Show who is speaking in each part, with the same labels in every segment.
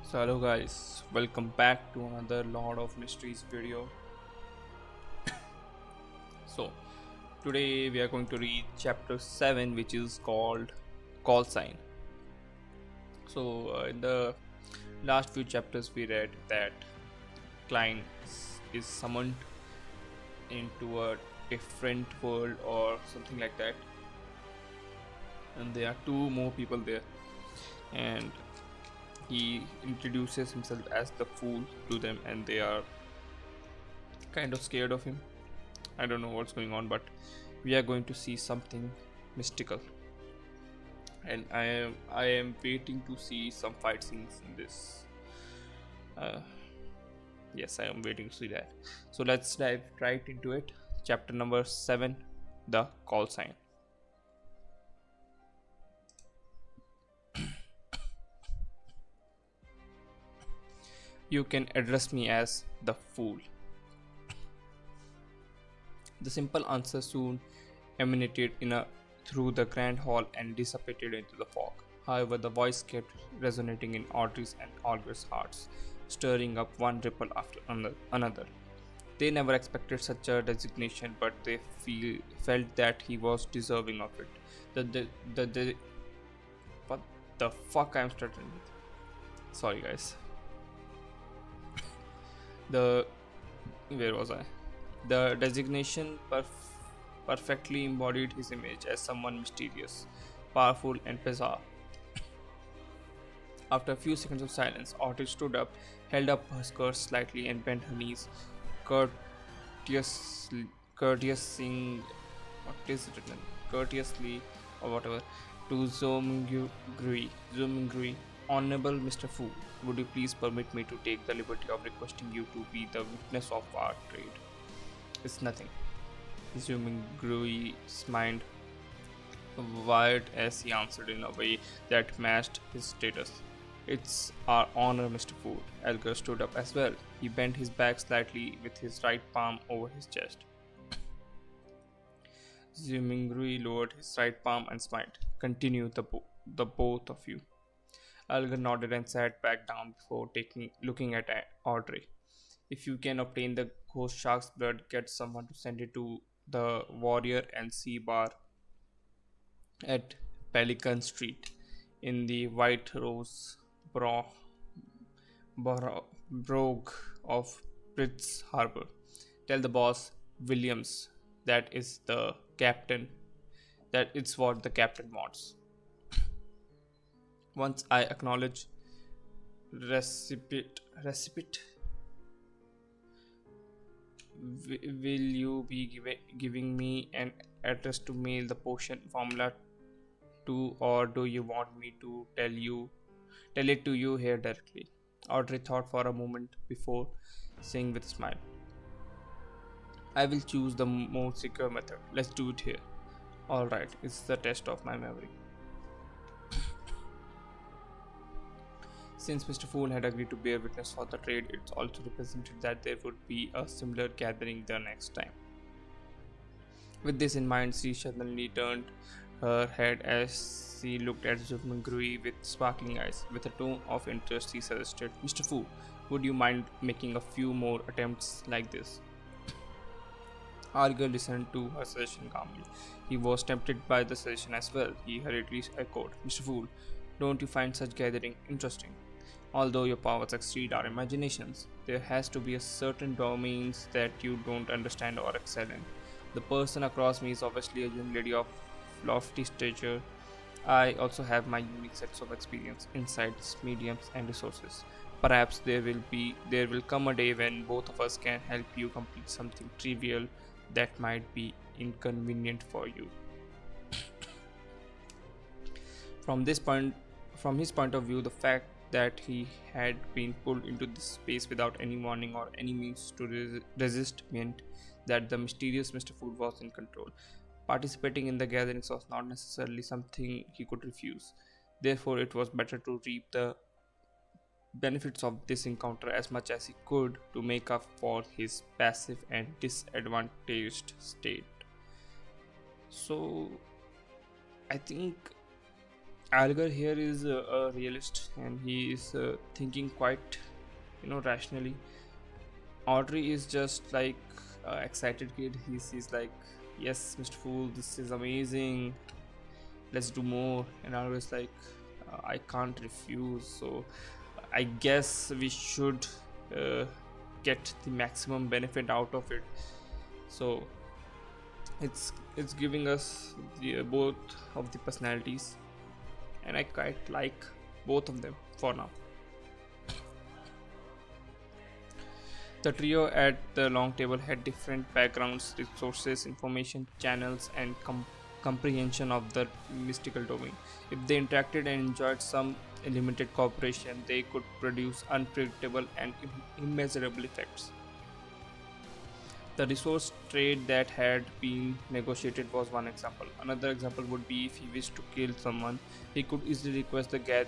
Speaker 1: So hello guys, welcome back to another Lord of Mysteries video. So today we are going to read chapter 7, which is called Call Sign. So in the last few chapters we read that Klein is summoned into a different world or something like that, and there are two more people there, and he introduces himself as the fool to them, and they are kind of scared of him. I don't know what's going on, but we are going to see something mystical, and I am waiting to see some fight scenes in this. Uh, yes, I am waiting to see that. So let's dive right into it. Chapter number 7, the call sign. You can address me as the fool. The simple answer soon emanated through the grand hall and dissipated into the fog. However, the voice kept resonating in Audrey's and Olga's hearts, stirring up one ripple after another. They never expected such a designation, but they felt that he was deserving of it. The what the fuck I'm starting with? Sorry, guys. The Where was I? The designation perfectly embodied his image as someone mysterious, powerful, and bizarre. After a few seconds of silence, Audrey stood up, held up her skirt slightly, and bent her knees, courteously, courteousing, what is it written? Courteously, or whatever, to Zomingui. Honorable Mr. Fu, would you please permit me to take the liberty of requesting you to be the witness of our trade? It's nothing. Zomingui smiled wide as he answered in a way that matched his status. It's our honor, Mr. Food. Elgar stood up as well. He bent his back slightly with his right palm over his chest. Zimingri lowered his right palm and smiled. Continue the both of you. Elgar nodded and sat back down before looking at Audrey. If you can obtain the ghost shark's blood, get someone to send it to the Warrior and Sea Bar at Pelican Street in the White Rose Bro- Brogue of Pritz Harbor. Tell the boss, Williams, that is the captain, that it's what the captain wants. Once I acknowledge recipient, will you be giving me an address to mail the potion formula to, or do you want me to tell it to you here directly? Audrey thought for a moment before saying with a smile, I will choose the more secure method. Let's do it here. Alright, it's the test of my memory. Since Mr. Fool had agreed to bear witness for the trade, it also represented that there would be a similar gathering the next time. With this in mind, she suddenly turned her head as she looked at Zubngrui with sparkling eyes. With a tone of interest, he suggested, Mr. Fu, would you mind making a few more attempts like this? Arger listened to her suggestion calmly. He was tempted by the suggestion as well. He hurriedly echoed, Mr. Fool, don't you find such gathering interesting? Although your powers exceed our imaginations, there has to be a certain domains that you don't understand or excel in. The person across me is obviously a young lady of lofty stature. I also have my unique sets of experience, insights, mediums, and resources. Perhaps there will come a day when both of us can help you complete something trivial that might be inconvenient for you. From this point, from his point of view, the fact that he had been pulled into this space without any warning or any means to resist meant that the mysterious Mr. Food was in control. Participating in the gatherings was not necessarily something he could refuse. Therefore, it was better to reap the benefits of this encounter as much as he could to make up for his passive and disadvantaged state. So, I think Algar here is a realist, and he is thinking quite, rationally. Audrey is just like excited kid. He's like, yes, Mr. Fool, this is amazing. Let's do more. And Algar is like, I can't refuse. So I guess we should uh, get the maximum benefit out of it. So it's giving us the both of the personalities, and I quite like both of them for now. The trio at the long table had different backgrounds, resources, information channels, and comprehension of the mystical domain. If they interacted and enjoyed some limited cooperation, they could produce unpredictable and immeasurable effects. The resource trade that had been negotiated was one example. Another example would be if he wished to kill someone, he could easily request the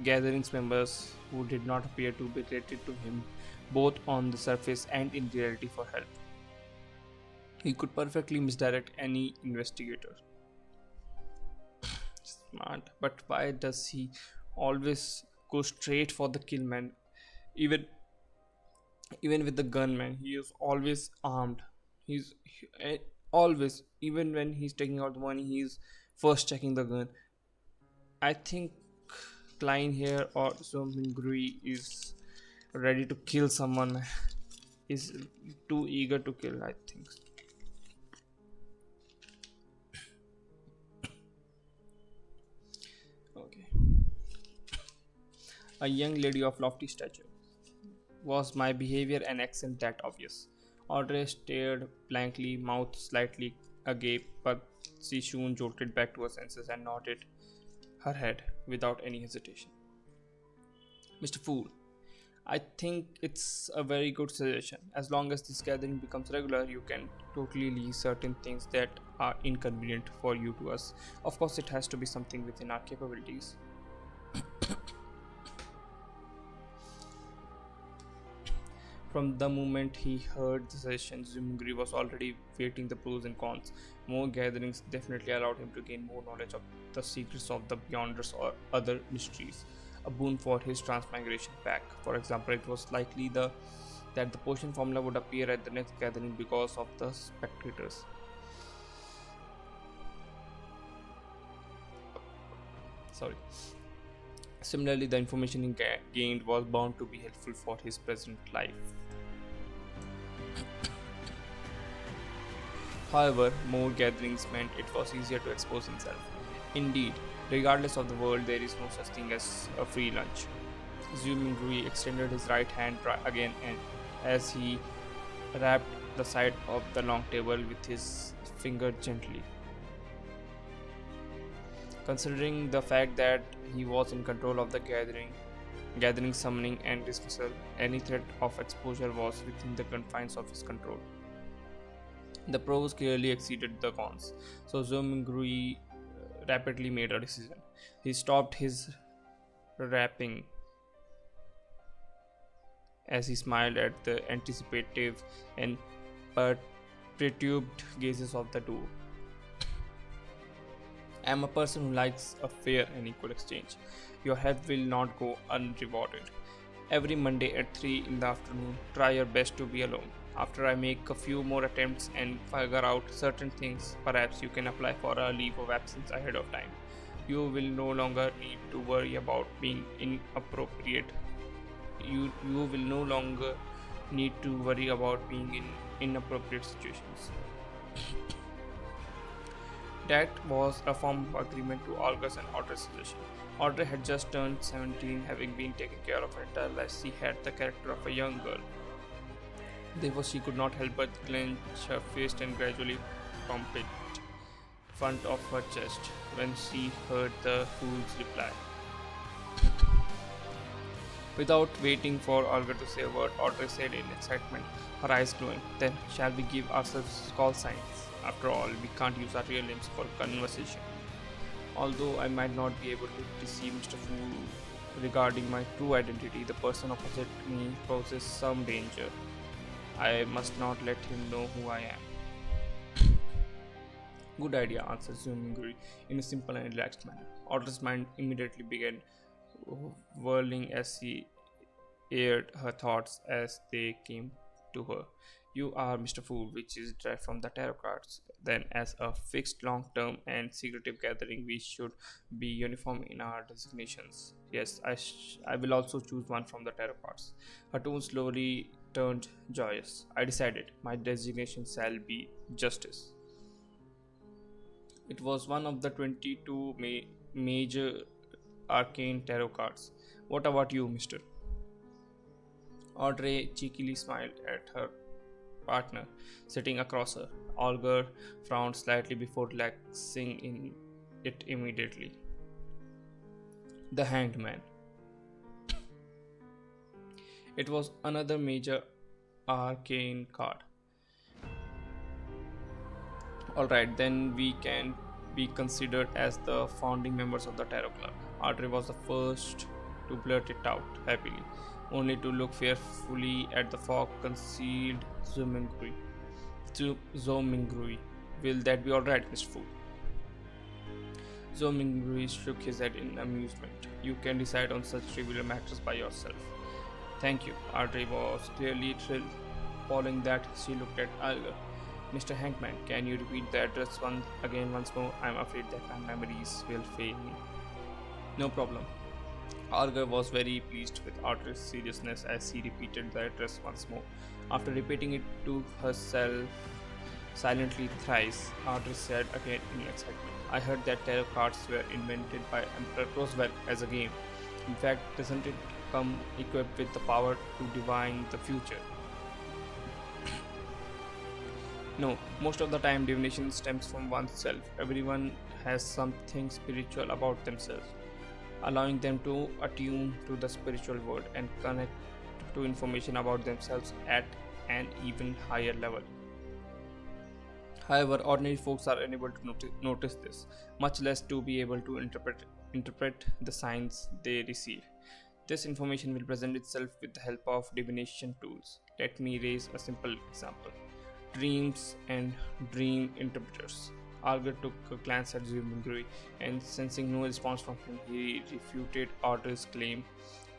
Speaker 1: gatherings members who did not appear to be related to him, both on the surface and in reality, for help. He could perfectly misdirect any investigator. Smart, but why does he always go straight for the kill man? Even even with the gunman, he is always armed. Always, even when he's taking out the money, he's first checking the gun. I think Klein here or Somingri is ready to kill someone. Is too eager to kill, I think. Okay. A young lady of lofty stature. Was my behavior and accent that obvious? Audrey stared blankly, mouth slightly agape, but she soon jolted back to her senses and nodded her head without any hesitation. Mr. Fool, I think it's a very good suggestion. As long as this gathering becomes regular, you can totally leave certain things that are inconvenient for you to us. Of course, it has to be something within our capabilities. From the moment he heard the suggestion, Zumgri was already weighting the pros and cons. More gatherings definitely allowed him to gain more knowledge of the secrets of the Beyonders or other mysteries. A boon for his transmigration pack. For example, it was likely that the potion formula would appear at the next gathering because of the spectators. Sorry. Similarly, the information he gained was bound to be helpful for his present life. However, more gatherings meant it was easier to expose himself. Indeed, regardless of the world, there is no such thing as a free lunch. Zooming Rui extended his right hand again, and as he rapped the side of the long table with his finger gently. Considering the fact that he was in control of the gathering summoning and dismissal, any threat of exposure was within the confines of his control. The pros clearly exceeded the cons, so Zomingui rapidly made a decision. He stopped his rapping as he smiled at the anticipative and perturbed gazes of the duo. I am a person who likes a fair and equal exchange. Your help will not go unrewarded. Every Monday at 3 in the afternoon, try your best to be alone. After I make a few more attempts and figure out certain things, perhaps you can apply for a leave of absence ahead of time. You will no longer need to worry about being inappropriate. You will no longer need to worry about being in inappropriate situations. That was a form of agreement to Olga's and Audrey's suggestion. Audrey had just turned 17, having been taken care of her entire life. She had the character of a young girl. Therefore, she could not help but clench her fist and gradually pump it front of her chest when she heard the fool's reply. Without waiting for Olga to say a word, Audrey said in excitement, her eyes glowing, "Then shall we give ourselves call signs? After all, we can't use our real names for conversation. Although I might not be able to deceive Mr. Fool regarding my true identity, the person opposite me poses some danger. I must not let him know who I am." Good idea, answered Zuminguri in a simple and relaxed manner. Otter's mind immediately began whirling as she aired her thoughts as they came to her. You are Mr. Fool, which is derived from the tarot cards. Then, as a fixed long term and secretive gathering, we should be uniform in our designations. Yes, I will also choose one from the tarot cards. Her tone slowly turned joyous. I decided my designation shall be justice. It was one of the 22 major arcane tarot cards. What about you, Mr.? Audrey cheekily smiled at her partner sitting across her. Olga frowned slightly before relaxing in it immediately. The Hanged Man. It was another major arcane card. Alright, then we can be considered as the founding members of the Tarot Club. Audrey was the first to blurt it out happily, only to look fearfully at the fog concealed Zuminguri. Zominguri. Will that be alright, Mr. Fool? Zominguri shook his head in amusement. You can decide on such trivial matters by yourself. Thank you. Audrey was clearly thrilled. Following that, she looked at Algar. Mr. Hankman, can you repeat the address once more? I'm afraid that my memories will fail me. No problem. Algar was very pleased with Audrey's seriousness as he repeated the address once more. After repeating it to herself silently thrice, Audrey said again in excitement, I heard that tarot cards were invented by Emperor Roosevelt as a game. In fact, doesn't it come equipped with the power to divine the future? No, most of the time divination stems from oneself. Everyone has something spiritual about themselves, allowing them to attune to the spiritual world and connect to information about themselves at an even higher level. However, ordinary folks are unable to notice this, much less to be able to interpret the signs they receive. This information will present itself with the help of divination tools. Let me raise a simple example. Dreams and dream interpreters. Algar took a glance at Zuminguri and sensing no response from him, he refuted Audrey's claim.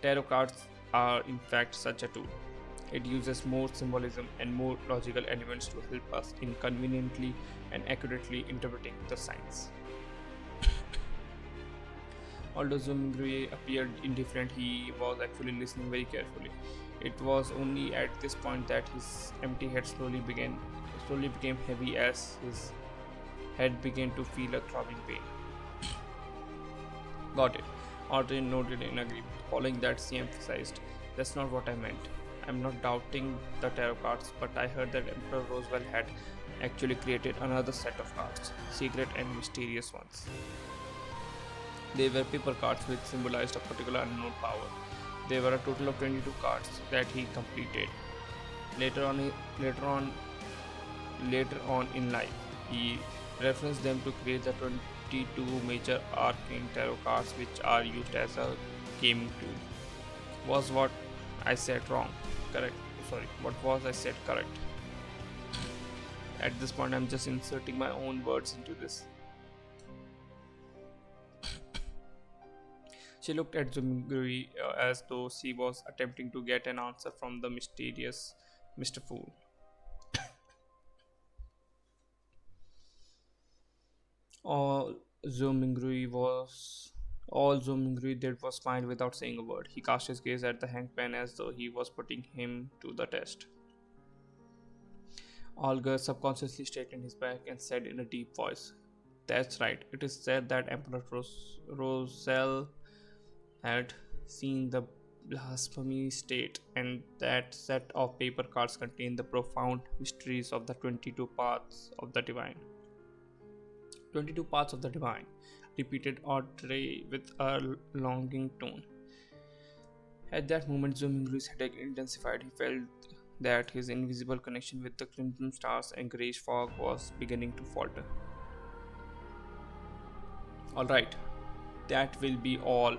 Speaker 1: Tarot cards are in fact such a tool. It uses more symbolism and more logical elements to help us in conveniently and accurately interpreting the signs. Although Zuminguri appeared indifferent, he was actually listening very carefully. It was only at this point that his empty head slowly became heavy as his head began to feel a throbbing pain. Got it. Audrey nodded in agreement. Following that, she emphasized, that's not what I meant. I'm not doubting the tarot cards, but I heard that Emperor Roosevelt had actually created another set of cards, secret and mysterious ones. They were paper cards which symbolized a particular unknown power. There were a total of 22 cards that he completed. Later on in life, he referenced them to create the 22 major arcane tarot cards which are used as a gaming tool. Was what I said wrong? Correct. Sorry, what was I said correct? At this point, I'm just inserting my own words into this. She looked at Zuminguri as though she was attempting to get an answer from the mysterious Mr. Fool. All all Zuminguri did was smile without saying a word. He cast his gaze at the hangman as though he was putting him to the test. Olga subconsciously straightened his back and said in a deep voice, that's right. It is said that Emperor Roselle had seen the blasphemy state, and that set of paper cards contained the profound mysteries of the 22 paths of the divine. 22 paths of the divine, repeated Audrey with a longing tone. At that moment, Zuminguri's headache intensified. He felt that his invisible connection with the crimson stars and greyish fog was beginning to falter. Alright, that will be all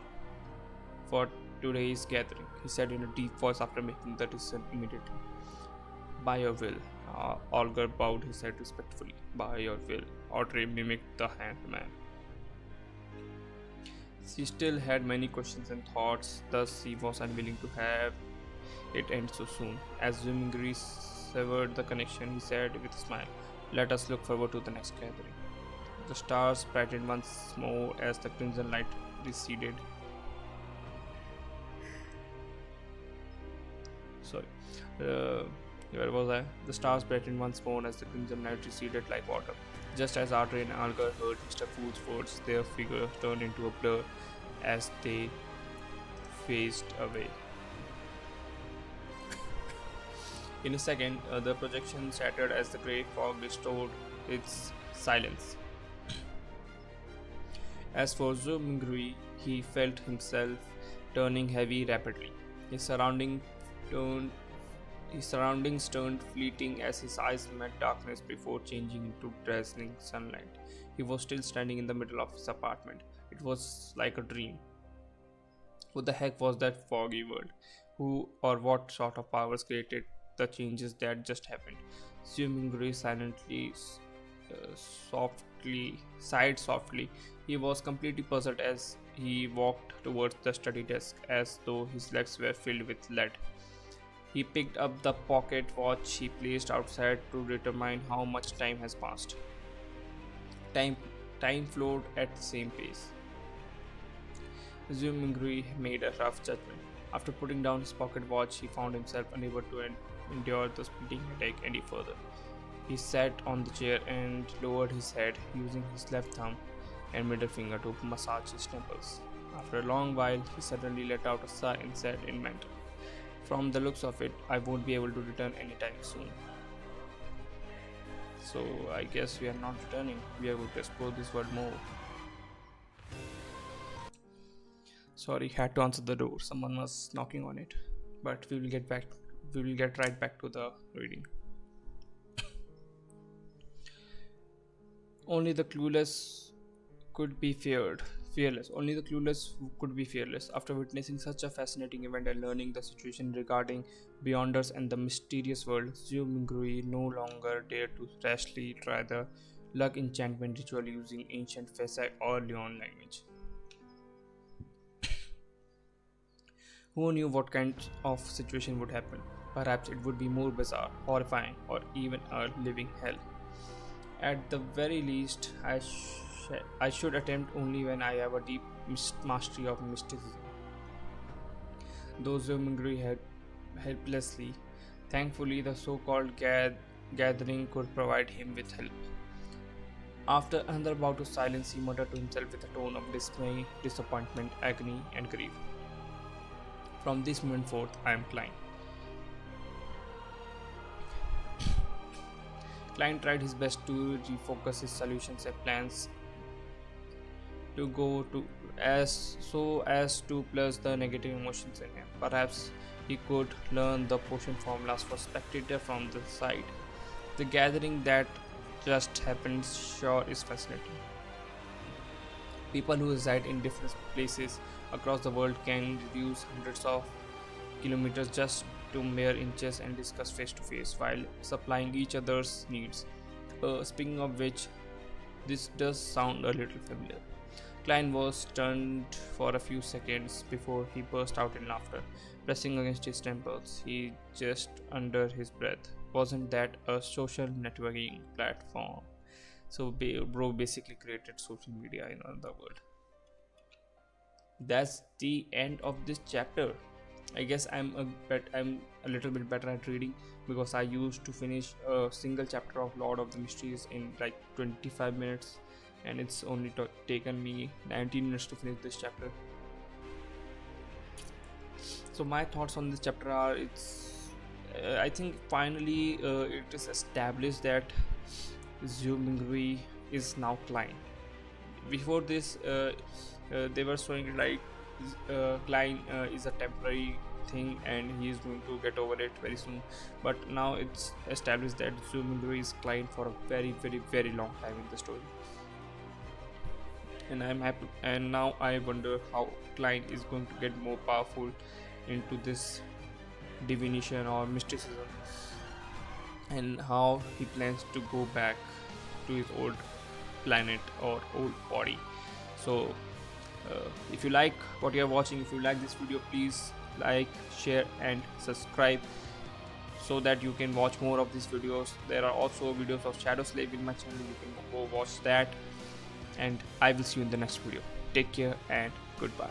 Speaker 1: for today's gathering, he said in a deep voice after making the decision immediately. By your will. Olga bowed his head respectfully. By your will. Audrey mimicked the handman. She still had many questions and thoughts, thus she was unwilling to have it end so soon. As Zwingli severed the connection, he said with a smile, "Let us look forward to the next gathering." The stars brightened once more as the crimson light receded. Sorry. Uh, where was I? The stars brightened once more as the crimson light receded like water. Just as Audrey and Algar heard Mr. Fool's words, their figures turned into a blur as they phased away. In a second, the projection shattered as the grey fog restored its silence. As for Zumingri, he felt himself turning heavy rapidly. His surrounding turned His surroundings turned fleeting as his eyes met darkness before changing into dazzling sunlight. He was still standing in the middle of his apartment. It was like a dream. Who the heck was that foggy world? Who or what sort of powers created the changes that just happened? Swimming silently, sighed softly. He was completely puzzled as he walked towards the study desk as though his legs were filled with lead. He picked up the pocket watch he placed outside to determine how much time has passed. Time, time flowed at the same pace. Zwingli made a rough judgment. After putting down his pocket watch, he found himself unable to endure the splitting headache any further. He sat on the chair and lowered his head, using his left thumb and middle finger to massage his temples. After a long while, he suddenly let out a sigh and said in mental, "From the looks of it, I won't be able to return anytime soon." So I guess we are not returning. We are going to explore this world more. Sorry, had to answer the door. Someone was knocking on it. But we will get back. We will get right back to the reading. Only the clueless could be fearless. Only the clueless could be fearless. After witnessing such a fascinating event and learning the situation regarding Beyonders and the mysterious world, Zhu Mingrui no longer dared to rashly try the luck enchantment ritual using ancient Fesai or Leon language. Who knew what kind of situation would happen? Perhaps it would be more bizarre, horrifying, or even a living hell. At the very least, I should attempt only when I have a deep mastery of mysticism. Those who Mingri had helplessly, thankfully, the so called gathering could provide him with help. After another bout of silence, he muttered to himself with a tone of dismay, disappointment, agony, and grief. From this moment forth, I am Klein. Klein tried his best to refocus his solutions and plans to go to as to plus the negative emotions in him. Perhaps he could learn the potion formulas for spectator from the side. The gathering that just happened sure is fascinating. People who reside in different places across the world can reduce hundreds of kilometers just to mere inches and discuss face to face while supplying each other's needs. Speaking of which, this does sound a little familiar. Klein was stunned for a few seconds before he burst out in laughter, pressing against his temples. He just under his breath. Wasn't that a social networking platform? So, bro basically created social media in another world. That's the end of this chapter. I guess I'm a little bit better at reading because I used to finish a single chapter of Lord of the Mysteries in like 25 minutes, and it's only taken me 19 minutes to finish this chapter. So my thoughts on this chapter are I think finally it is established that Zhu Minghui is now Klein. Before this, they were showing like Klein is a temporary thing and he is going to get over it very soon. But now it's established that Zhu Minghui is Klein for a very, very, very long time in the story. And I'm happy. And now I wonder how Klein is going to get more powerful into this divination or mysticism. and how he plans to go back to his old planet or old body. So if you like what you are watching, if you like this video, please like, share and subscribe so that you can watch more of these videos. There are also videos of Shadow Slave in my channel, you can go watch that, and I will see you in the next video. Take care and goodbye.